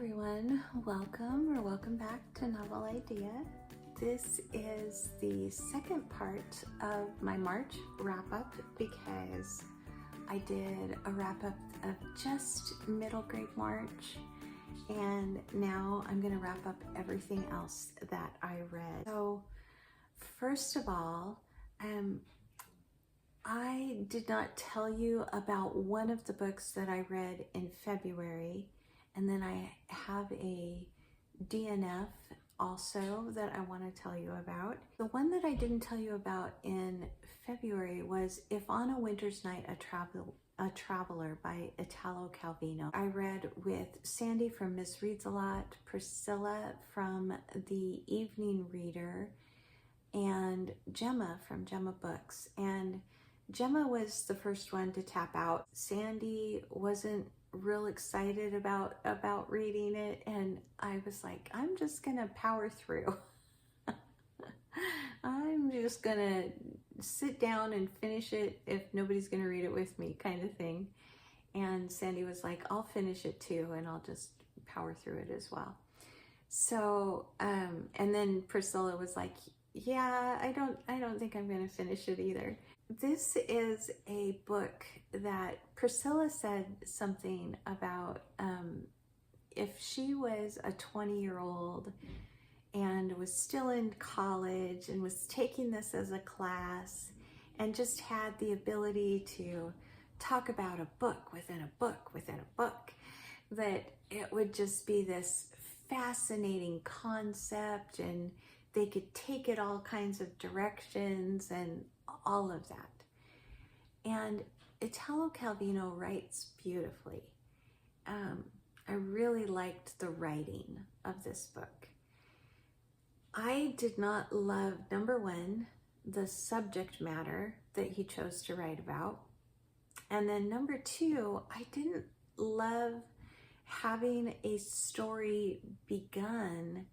everyone, welcome back to Novel Idea. This is the second part of my March wrap-up because I did a wrap-up of just middle grade March, and now I'm going to wrap up everything else that I read. So first of all, I did not tell you about one of the books that I read in February, and then I have a DNF also that I want to tell you about. The one that I didn't tell you about in February was If on a Winter's Night a Traveler by Italo Calvino. I read with Sandy from Miss Reads a Lot, Priscilla from The Evening Reader, and Gemma from Gemma Books. And Gemma was the first one to tap out. Sandy wasn't real excited about reading it, and I was like, I'm just gonna power through. I'm just gonna sit down and finish it if nobody's gonna read it with me, kind of thing. And Sandy was like, I'll finish it too, and I'll just power through it as well. So and then Priscilla was like, yeah, I don't think I'm gonna finish it either. This is a book that Priscilla said something about if she was a 20-year-old and was still in college and was taking this as a class and just had the ability to talk about a book within a book within a book, that it would just be this fascinating concept and they could take it all kinds of directions and all of that. And Italo Calvino writes beautifully. I really liked the writing of this book. I did not love, number one, the subject matter that he chose to write about. And then number two, I didn't love having a story begun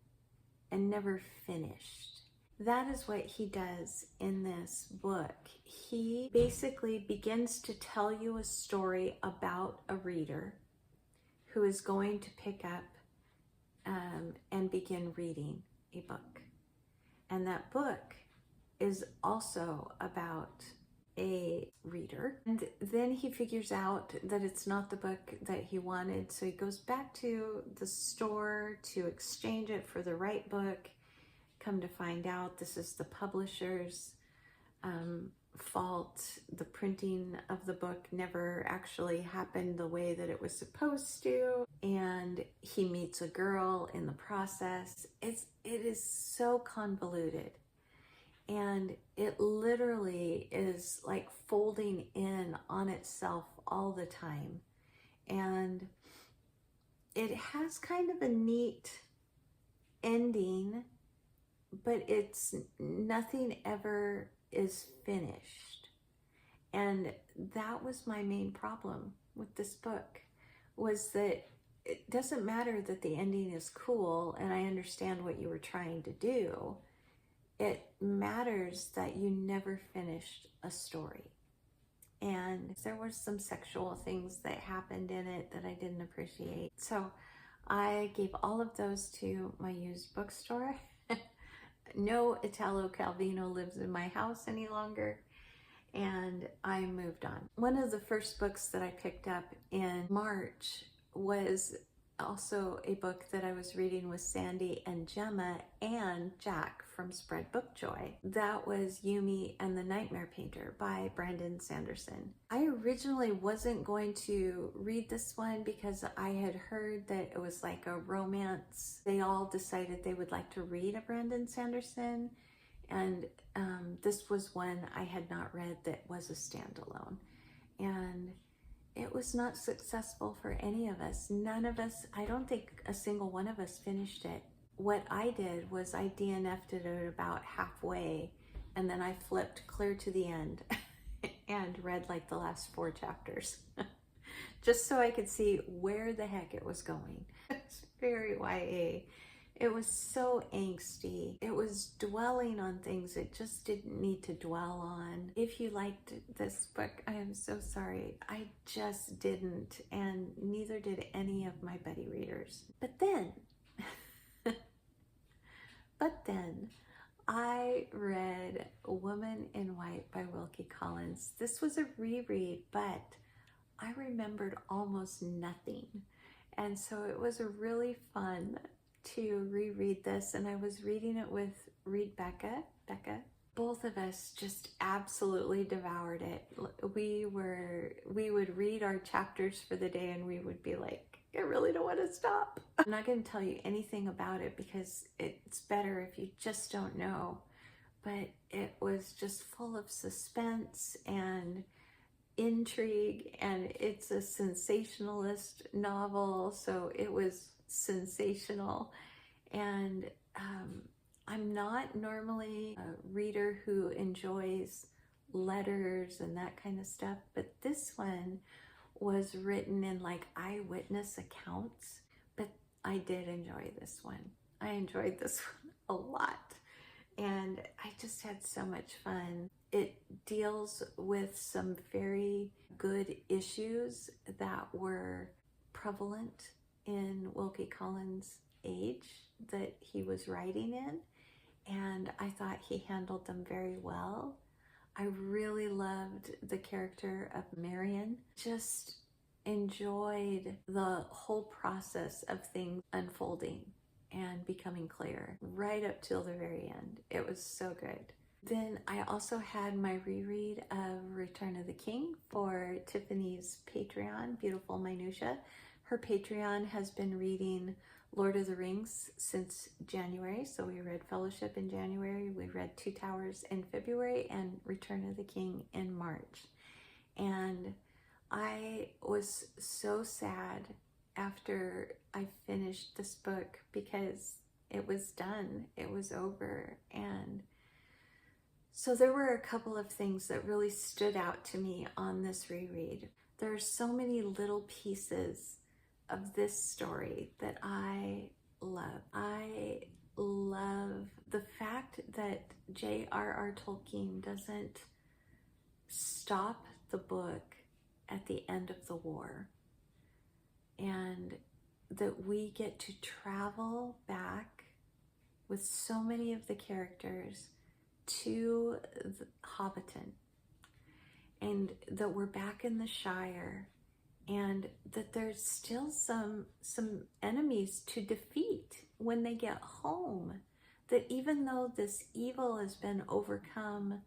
and never finished. That is what he does in this book. He basically begins to tell you a story about a reader who is going to pick up and begin reading a book. And that book is also about a reader. And then he figures out that it's not the book that he wanted, so he goes back to the store to exchange it for the right book. Come to find out, this is the publisher's fault. The printing of the book never actually happened the way that it was supposed to, and he meets a girl in the process. It is so convoluted, and it literally is like folding in on itself all the time, and it has kind of a neat ending, but it's nothing ever is finished. And that was my main problem with this book, was that it doesn't matter that the ending is cool and I understand what you were trying to do. It matters that you never finished a story. And there were some sexual things that happened in it that I didn't appreciate. So I gave all of those to my used bookstore. No Italo Calvino lives in my house any longer, and I moved on. One of the first books that I picked up in March was also a book that I was reading with Sandy and Gemma and Jack from Spread Book Joy. That was Yumi and the Nightmare Painter by Brandon Sanderson. I originally wasn't going to read this one because I had heard that it was like a romance. They all decided they would like to read a Brandon Sanderson, and this was one I had not read that was a standalone. And it was not successful for any of us. None of us, I don't think a single one of us finished it. What I did was I DNF'd it at about halfway, and then I flipped clear to the end and read like the last 4 chapters just so I could see where the heck it was going. It's very YA. It was so angsty. It was dwelling on things it just didn't need to dwell on. If you liked this book, I am so sorry. I just didn't, and neither did any of my buddy readers. But then, I read Woman in White by Wilkie Collins. This was a reread, but I remembered almost nothing. And so it was really fun to reread this, and I was reading it with Becca. Both of us just absolutely devoured it. We would read our chapters for the day and we would be like, I really don't want to stop. I'm not going to tell you anything about it because it's better if you just don't know, but it was just full of suspense and intrigue, and it's a sensationalist novel, so it was sensational. And I'm not normally a reader who enjoys letters and that kind of stuff, but this one was written in like eyewitness accounts, but I did enjoy this one. I enjoyed this one a lot, and I just had so much fun. It deals with some very good issues that were prevalent in Wilkie Collins' age that he was writing in, and I thought he handled them very well. I really loved the character of Marion. Just enjoyed the whole process of things unfolding and becoming clear right up till the very end. It was so good. Then I also had my reread of Return of the King for Tiffany's Patreon, Beautiful Minutia. Her Patreon has been reading Lord of the Rings since January. So we read Fellowship in January, we read Two Towers in February, and Return of the King in March. And I was so sad after I finished this book because it was done, it was over. And so there were a couple of things that really stood out to me on this reread. There are so many little pieces of this story that I love. I love the fact that J.R.R. Tolkien doesn't stop the book at the end of the war, and that we get to travel back with so many of the characters to the Hobbiton, and that we're back in the Shire, and that there's still some enemies to defeat when they get home. That even though this evil has been overcome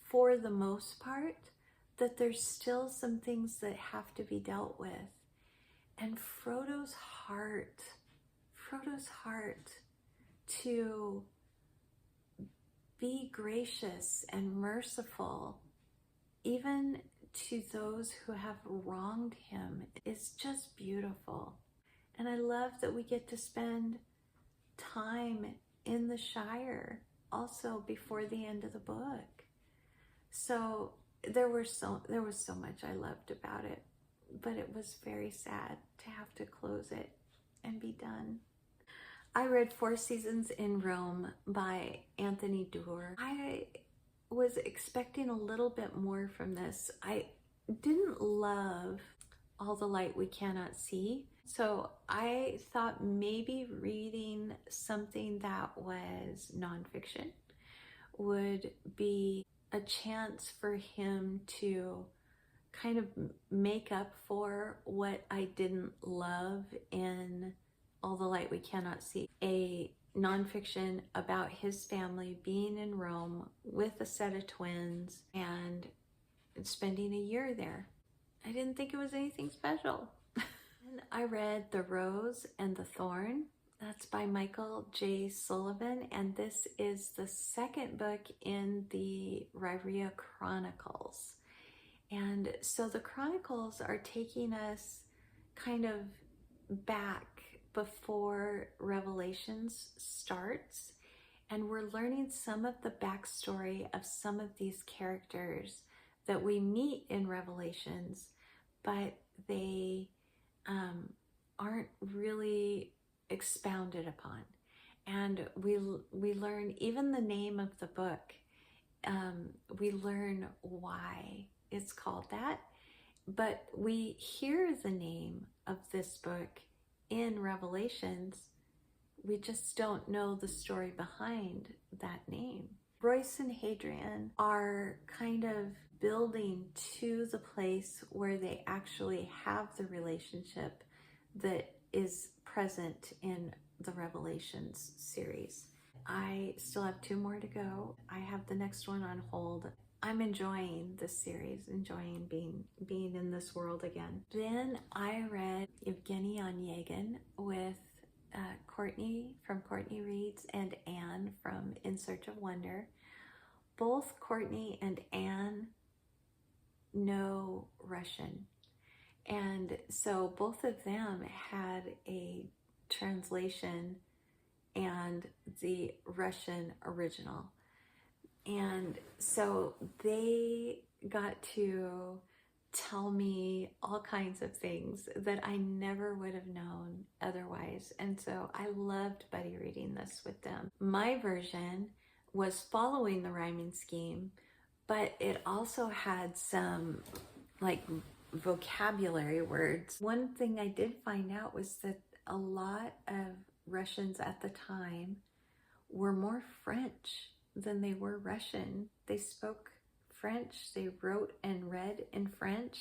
for the most part, that there's still some things that have to be dealt with. And Frodo's heart to be gracious and merciful, even to those who have wronged him, is just beautiful. And I love that we get to spend time in the Shire also before the end of the book. So there was so much I loved about it, but it was very sad to have to close it and be done. I read 4 Seasons in Rome by Anthony Doerr. I was expecting a little bit more from this. I didn't love All the Light We Cannot See, so I thought maybe reading something that was nonfiction would be a chance for him to kind of make up for what I didn't love in All the Light We Cannot See. A nonfiction about his family being in Rome with a set of twins and spending a year there. I didn't think it was anything special. And I read The Rose and the Thorn. That's by Michael J. Sullivan, and this is the second book in the Riyria Chronicles. And so the Chronicles are taking us kind of back before Revelations starts, and we're learning some of the backstory of some of these characters that we meet in Revelations, but they aren't really expounded upon. And we learn even the name of the book. We learn why it's called that, but we hear the name of this book in Revelations. We just don't know the story behind that name. Royce and Hadrian are kind of building to the place where they actually have the relationship that is present in the Revelations series. I still have 2 more to go. I have the next one on hold. I'm enjoying this series, enjoying being in this world again. Then I read Evgeny Onegin with Courtney from Courtney Reads and Anne from In Search of Wonder. Both Courtney and Anne know Russian, and so both of them had a translation and the Russian original. And so they got to tell me all kinds of things that I never would have known otherwise. And so I loved buddy reading this with them. My version was following the rhyming scheme, but it also had some like vocabulary words. One thing I did find out was that a lot of Russians at the time were more French than they were Russian. They spoke French, they wrote and read in French.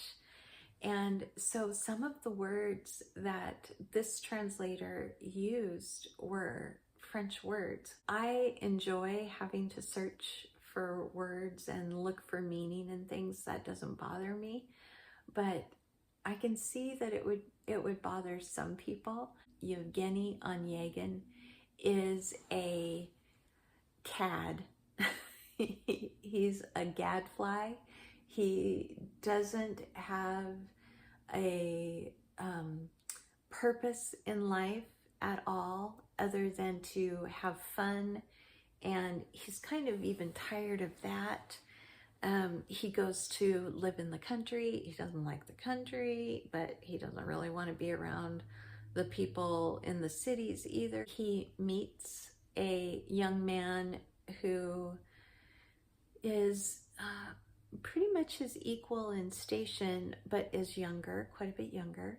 And so some of the words that this translator used were French words. I enjoy having to search for words and look for meaning and things. That doesn't bother me, but I can see that it would bother some people. Evgeny Onegin is a cad. He's a gadfly. He doesn't have a purpose in life at all other than to have fun, and he's kind of even tired of that. He goes to live in the country. He doesn't like the country, but he doesn't really want to be around the people in the cities either. He meets a young man who is pretty much his equal in station, but is younger, quite a bit younger.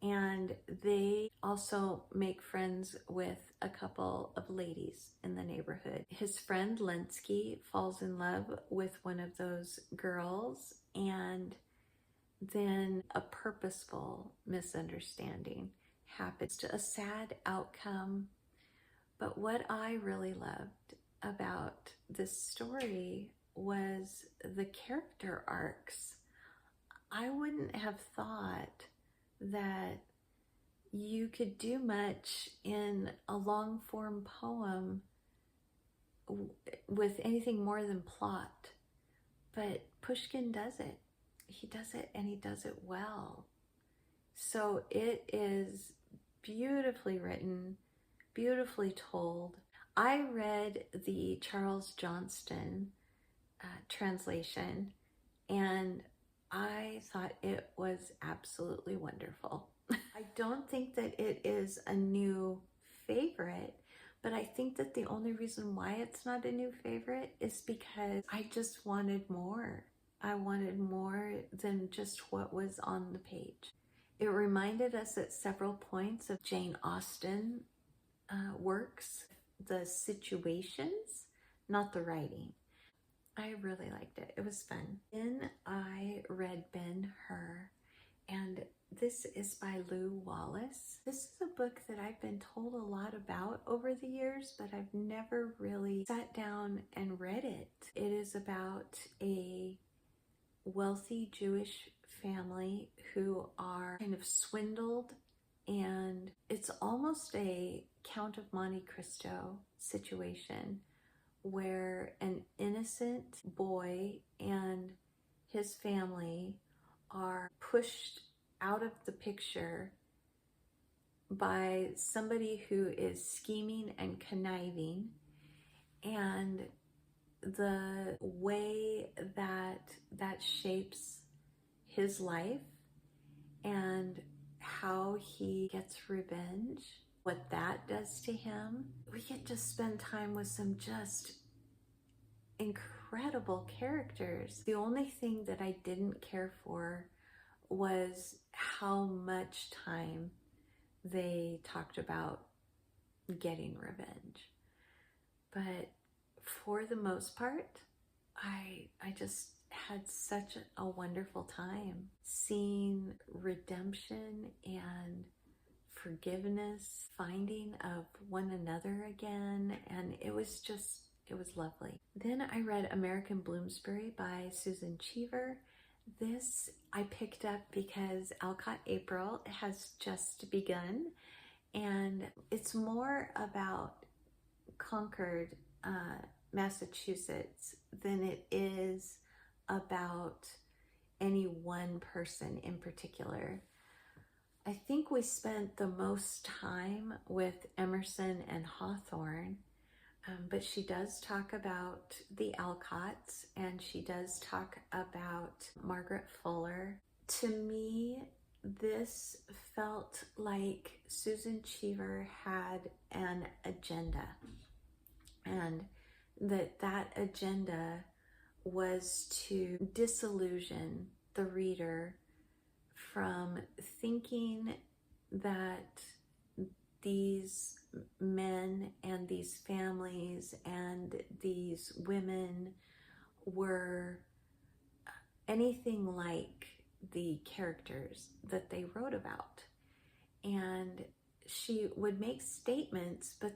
And they also make friends with a couple of ladies in the neighborhood. His friend Lenski falls in love with one of those girls, and then a purposeful misunderstanding happens to a sad outcome. But what I really loved about this story was the character arcs. I wouldn't have thought that you could do much in a long form poem with anything more than plot, but Pushkin does it. He does it, and he does it well. So it is beautifully written, beautifully told. I read the Charles Johnston translation, and I thought it was absolutely wonderful. I don't think that it is a new favorite, but I think that the only reason why it's not a new favorite is because I just wanted more. I wanted more than just what was on the page. It reminded us at several points of Jane Austen works, the situations, not the writing. I really liked it. It was fun. Then I read Ben-Hur, and this is by Lew Wallace. This is a book that I've been told a lot about over the years, but I've never really sat down and read it. It is about a wealthy Jewish family who are kind of swindled, and it's almost a Count of Monte Cristo situation where an innocent boy and his family are pushed out of the picture by somebody who is scheming and conniving, and the way that shapes his life and how he gets revenge what that does to him. We get to spend time with some just incredible characters. The only thing that I didn't care for was how much time they talked about getting revenge. But for the most part, I just had such a wonderful time seeing redemption and forgiveness, finding of one another again, and it was lovely. Then I read American Bloomsbury by Susan Cheever. This I picked up because Alcott April has just begun, and it's more about Concord, Massachusetts than it is about any one person in particular. I think we spent the most time with Emerson and Hawthorne, but she does talk about the Alcotts, and she does talk about Margaret Fuller. To me, this felt like Susan Cheever had an agenda, and that agenda was to disillusion the reader from thinking that these men and these families and these women were anything like the characters that they wrote about. And she would make statements, but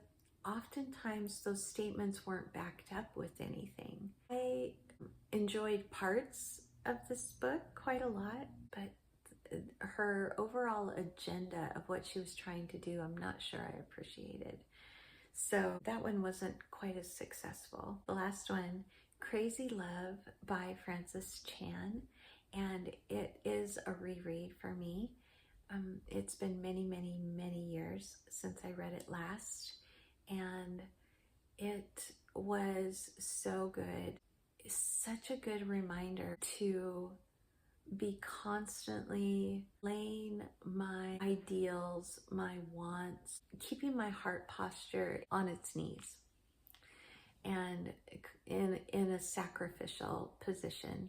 oftentimes those statements weren't backed up with anything. I enjoyed parts of this book quite a lot, but her overall agenda of what she was trying to do, I'm not sure I appreciated. So that one wasn't quite as successful. The last one, Crazy Love by Frances Chan, and it is a reread for me. It's been many years since I read it last, and it was so good. Such a good reminder to be constantly laying my ideals, my wants, keeping my heart posture on its knees and in a sacrificial position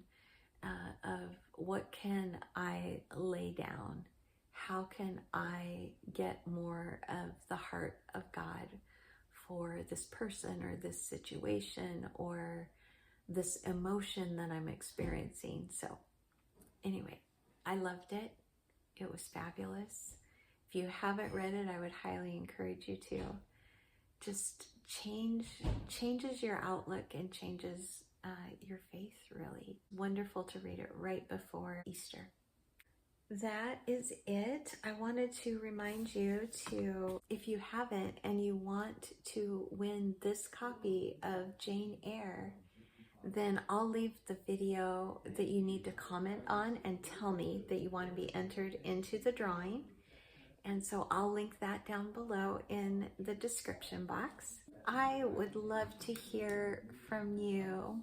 of what can I lay down? How can I get more of the heart of God for this person or this situation or this emotion that I'm experiencing? So anyway, I loved it. It was fabulous. If you haven't read it, I would highly encourage you to. Just changes your outlook and changes your faith, really. Wonderful to read it right before Easter. That is it. I wanted to remind you to, if you haven't and you want to win this copy of Jane Eyre, then I'll leave the video that you need to comment on and tell me that you want to be entered into the drawing. And so I'll link that down below in the description box. I would love to hear from you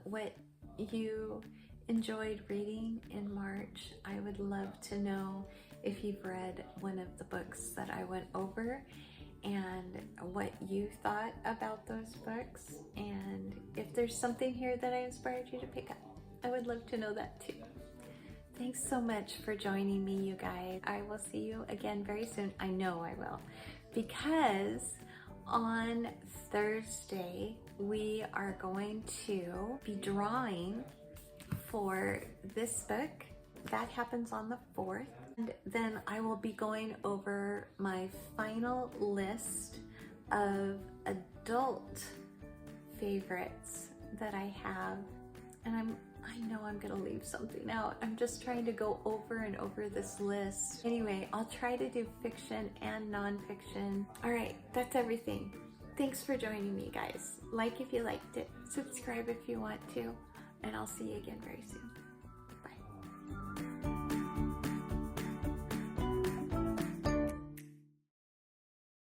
what you enjoyed reading in March. I would love to know if you've read one of the books that I went over and what you thought about those books, and if there's something here that I inspired you to pick up. I would love to know that too. Thanks so much for joining me, you guys. I will see you again very soon. I know I will, because on Thursday we are going to be drawing for this book. That happens on the 4th. And then I will be going over my final list of adult favorites that I have. And I know I'm gonna leave something out. I'm just trying to go over and over this list. Anyway, I'll try to do fiction and nonfiction. All right, that's everything. Thanks for joining me, guys. Like if you liked it, subscribe if you want to, and I'll see you again very soon.